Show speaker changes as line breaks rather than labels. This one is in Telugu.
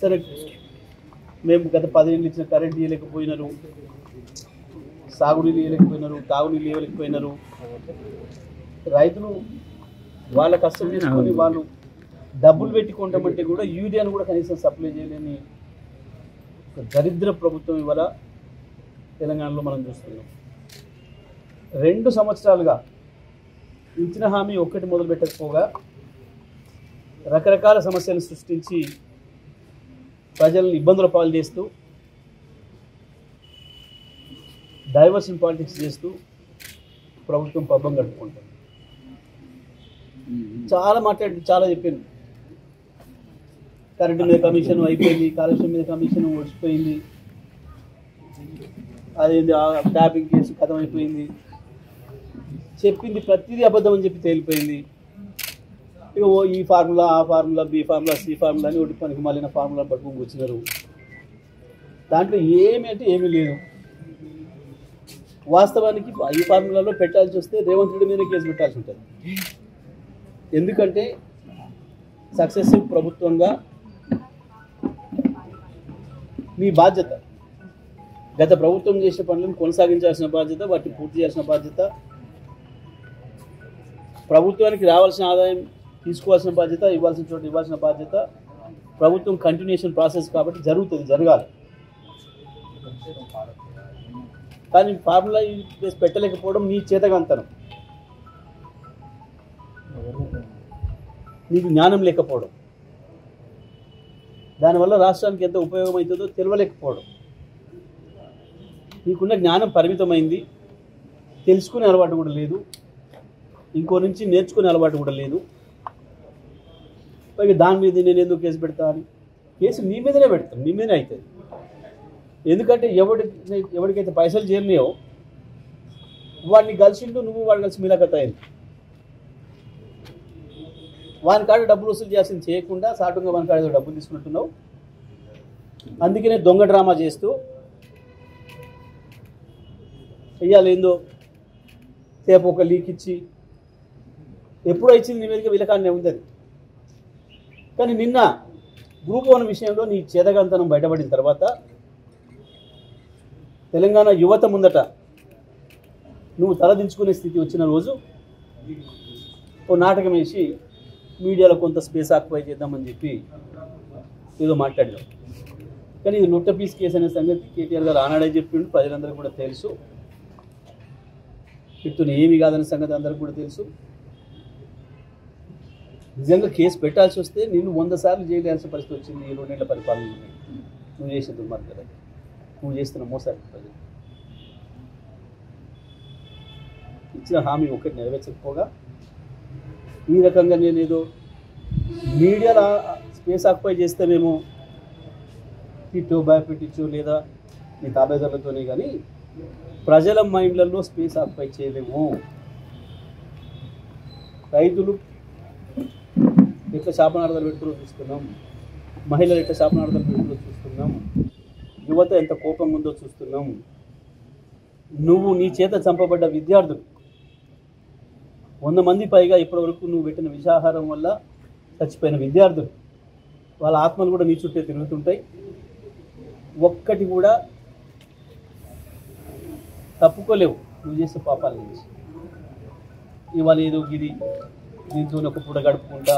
సరే మేము గత 10 ఏళ్ళు ఇచ్చిన కరెంట్ ఇవ్వలేకపోయినారు, సాగునీళ్ళు ఇవ్వలేకపోయినారు, తాగునీళ్ళు ఇవ్వలేకపోయినారు. రైతులు వాళ్ళ కష్టం చేసుకొని వాళ్ళు డబ్బులు పెట్టుకుంటామంటే కూడా యూరియాను కూడా కనీసం సప్లై చేయలేని దరిద్ర ప్రభుత్వం ఇవాళ తెలంగాణలో మనం చూస్తున్నాం. 2 సంవత్సరాలుగా ఇచ్చిన హామీ ఒక్కటి మొదలు పెట్టకపోగా రకరకాల సమస్యలను సృష్టించి ప్రజలను ఇబ్బందుల పాలు చేస్తూ డైవర్షన్ పాలిటిక్స్ చేస్తూ ప్రభుత్వం పబ్బం గడుపుకుంటుంది. చాలా చెప్పింది. కరెంటు మీద కమిషన్ అయిపోయింది, కాలుష్యం మీద కమిషన్ ఒడిచిపోయింది, అదేంది ట్యాపింగ్ కేసు కథం అయిపోయింది, చెప్పింది ప్రతిదీ అబద్ధం అని చెప్పి తేలిపోయింది. ఇక ఈ formula, A formula, B formula, C formula అని ఒకటి పనికి మాలిన ఫార్ములా పట్టుకొని వచ్చినారు. దాంట్లో ఏమీ లేదు. వాస్తవానికి ఈ ఫార్ములాలో పెట్టాల్సి వస్తే రేవంత్ రెడ్డి మీద కేసు పెట్టాల్సి ఉంటుంది. ఎందుకంటే సక్సెసివ్ ప్రభుత్వంగా మీ బాధ్యత, గత ప్రభుత్వం చేసిన పనులను కొనసాగించాల్సిన బాధ్యత, వాటిని పూర్తి చేయాల్సిన బాధ్యత, ప్రభుత్వానికి రావాల్సిన ఆదాయం తీసుకోవాల్సిన బాధ్యత, ఇవ్వాల్సిన చోట ఇవ్వాల్సిన బాధ్యత. ప్రభుత్వం కంటిన్యూషన్ ప్రాసెస్ కాబట్టి జరగాలి. కానీ ఫార్ములా పెట్టలేకపోవడం నీ చేతగాంతనం, నీకు జ్ఞానం లేకపోవడం, దానివల్ల రాష్ట్రానికి ఎంత ఉపయోగం అవుతుందో తెలియలేకపోవడం. నీకున్న జ్ఞానం పరిమితమైంది, తెలుసుకునే అలవాటు కూడా లేదు, ఇంకో నుంచి నేర్చుకునే అలవాటు కూడా లేదు. పైగా దాని మీద నేను ఎందుకు కేసు పెడతా అని కేసు నీ మీదనే పెడతాను, నీ మీదనే అవుతుంది. ఎందుకంటే ఎవరికైతే పైసలు చేరినాయో వాడిని కలిసిండు, నువ్వు వాడు కలిసి మిలకత అయింది. వాని కాడ డబ్బులు వసూలు చేయాల్సింది చేయకుండా సాటుగా వాని కాడ డబ్బులు తీసుకుంటున్నావు. అందుకనే దొంగ డ్రామా చేస్తూ చెయ్యాలేందో సేపు ఒక లీక్ ఇచ్చి ఎప్పుడో ఇచ్చింది నీ మీదకి విలకాన్నే ఉంది. కానీ నిన్న గ్రూప్ 1 విషయంలో నీ చేదగంతనం బయటపడిన తర్వాత తెలంగాణ యువత ముందట నువ్వు తలదించుకునే స్థితి వచ్చిన రోజు ఓ నాటకం వేసి మీడియాలో కొంత స్పేస్ ఆక్యుపై చేద్దామని చెప్పి ఏదో మాట్లాడాం. కానీ ఇది లొట్ట పీస్ కేసు అనే సంగతి కేటీఆర్ గారు ఆనాడే చెప్పిండు, ప్రజలందరికీ కూడా తెలుసు. చెప్తున్న ఏమీ కాదనే సంగతి అందరికీ కూడా తెలుసు. నిజంగా కేసు పెట్టాల్సి వస్తే నేను 100 సార్లు జైలు వేయాల్సిన పరిస్థితి వచ్చింది. ఈ 2 ఏళ్ల పరిపాలన నువ్వు చేసిన దుర్మార్గం, నువ్వు చేస్తున్న మోసాలు. ప్రజలు ఇచ్చిన హామీ ఒకటి నెరవేర్చకపోగా ఈ రకంగా నేను ఏదో మీడియాలో స్పేస్ ఆక్యుపై చేస్తేనేమో తిట్టో భయపెట్టించో లేదా నీ తాబేదారులతోనే, కానీ ప్రజల మైండ్లలో స్పేస్ ఆక్యుపై చేయలేము. రైతులు ఎట్లా శాపనార్థాలు పెడుతుందో చూస్తున్నాం, మహిళలు ఎట్లా శాపనార్థాలు పెడుతుందో చూస్తున్నాం, యువత ఎంత కోపం ఉందో చూస్తున్నాం. నువ్వు నీ చేత చంపబడ్డ విద్యార్థులు 100 మంది పైగా ఇప్పటివరకు నువ్వు పెట్టిన విషాహారం వల్ల చచ్చిపోయిన విద్యార్థులు, వాళ్ళ ఆత్మలు కూడా నీ చుట్టే తిరుగుతుంటాయి. ఒక్కటి కూడా తప్పుకోలేవు నువ్వు చేసే పాపాల నుంచి. ఇవాళ ఏదో గిరి దీంతో ఒక పూట గడుపుకుంటా